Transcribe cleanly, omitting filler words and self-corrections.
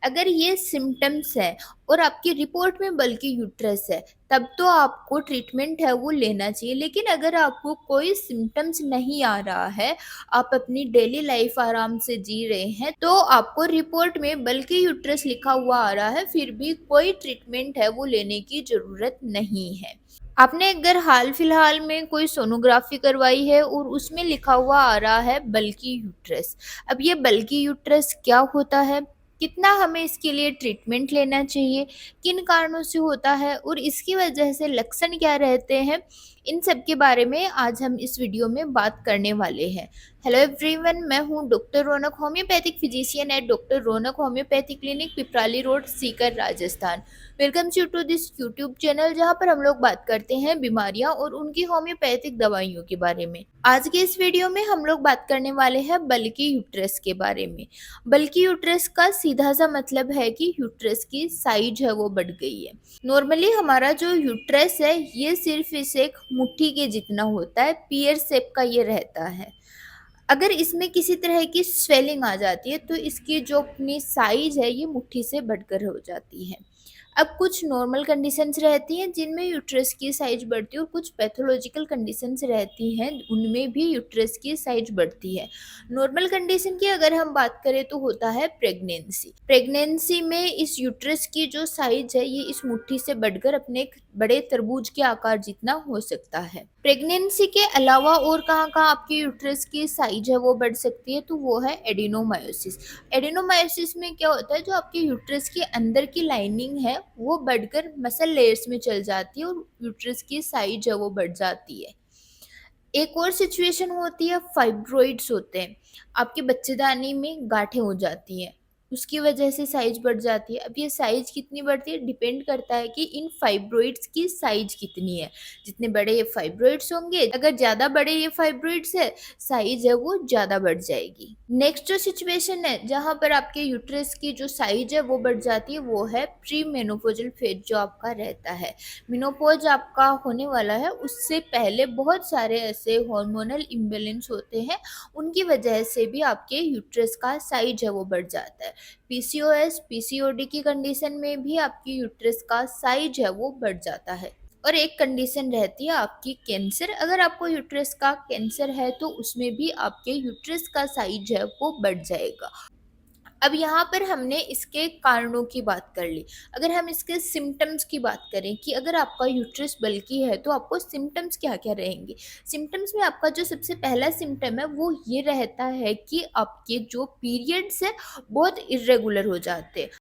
अगर ये सिम्पटम्स है और आपकी रिपोर्ट में बल्कि यूट्रस है, तब तो आपको ट्रीटमेंट है वो लेना चाहिए। लेकिन अगर आपको कोई सिम्पटम्स नहीं आ रहा है, आप अपनी डेली लाइफ आराम से जी रहे हैं, तो आपको रिपोर्ट में बल्कि यूट्रस लिखा हुआ आ रहा है, फिर भी कोई ट्रीटमेंट है वो लेने की ज़रूरत नहीं है। आपने अगर हाल फिलहाल में कोई सोनोग्राफी करवाई है और उसमें लिखा हुआ आ रहा है बल्कि यूट्रस, अब ये बल्कि यूट्रस क्या होता है, कितना हमें इसके लिए ट्रीटमेंट लेना चाहिए, किन कारणों से होता है और इसकी वजह से लक्षण क्या रहते हैं, इन सब के बारे में आज हम इस वीडियो में बात करने वाले हैं। हेलो एवरीवन, मैं हूं doctor Raunak, homeopathic physician at doctor Raunak homeopathy clinic, Piprali road, Sikar, Rajasthan. Welcome you to this YouTube channel, जहां पर हम लोग बात करते हैं बीमारियां और उनकी होम्योपैथिक दवाइयों के बारे में। आज के इस वीडियो में हम लोग बात करने वाले हैं बल्कि यूट्रस के बारे में। बल्कि यूट्रस का सीधा सा मतलब है कि यूट्रस की साइज है वो बढ़ गई है। नॉर्मली हमारा जो यूट्रस है ये सिर्फ इस एक मुट्ठी के जितना होता है, पीयर शेप का ये रहता है। अगर इसमें किसी तरह की स्वेलिंग आ जाती है तो इसकी जो अपनी साइज है ये मुट्ठी से बढ़कर हो जाती है। अब कुछ नॉर्मल कंडीशंस रहती हैं जिनमें यूट्रस की साइज बढ़ती है और कुछ पैथोलॉजिकल कंडीशंस रहती हैं उनमें भी यूट्रस की साइज बढ़ती है। नॉर्मल कंडीशन की अगर हम बात करें तो होता है प्रेगनेंसी। प्रेगनेंसी में इस यूट्रस की जो साइज है ये इस मुट्ठी से बढ़कर अपने एक बड़े तरबूज के आकार जितना हो सकता है। प्रेगनेंसी के अलावा और कहाँ कहाँ आपकी यूट्रस की साइज है वो बढ़ सकती है, तो वो है एडिनोमायोसिस। एडिनोमायोसिस में क्या होता है, जो आपके यूट्रस के अंदर की लाइनिंग है वो बढ़कर मसल लेयर्स में चल जाती है और यूट्रस की साइज है वो बढ़ जाती है। एक और सिचुएशन होती है, फाइब्रॉइड्स होते हैं, आपके बच्चेदानी में गांठें हो जाती हैं, उसकी वजह से साइज बढ़ जाती है। अब ये साइज कितनी बढ़ती है डिपेंड करता है कि इन फाइब्रॉइड्स की साइज कितनी है। जितने बड़े ये फाइब्रॉइड्स होंगे, अगर ज़्यादा बड़े ये फाइब्रॉइड्स है, साइज है वो ज़्यादा बढ़ जाएगी। नेक्स्ट जो सिचुएशन है जहाँ पर आपके यूट्रस की जो साइज है वो बढ़ जाती है, वो है प्री मेनोपॉजल फेज जो आपका रहता है। मेनोपॉज आपका होने वाला है, उससे पहले बहुत सारे ऐसे हार्मोनल इम्बैलेंस होते हैं, उनकी वजह से भी आपके यूट्रस का साइज है वो बढ़ जाता है। पीसीओएस, पीसीओडी की कंडीशन में भी आपकी यूट्रस का साइज है वो बढ़ जाता है। और एक कंडीशन रहती है आपकी कैंसर, अगर आपको यूट्रस का कैंसर है तो उसमें भी आपके यूट्रस का साइज है वो बढ़ जाएगा। अब यहाँ पर हमने इसके कारणों की बात कर ली। अगर हम इसके सिम्टम्स की बात करें कि अगर आपका यूट्रस बल्की है तो आपको सिम्टम्स क्या-क्या रहेंगे? सिम्टम्स में आपका जो सबसे पहला सिम्टम है वो ये रहता है कि आपके जो पीरियड्स हैं बहुत इर्रेगुलर हो जाते हैं।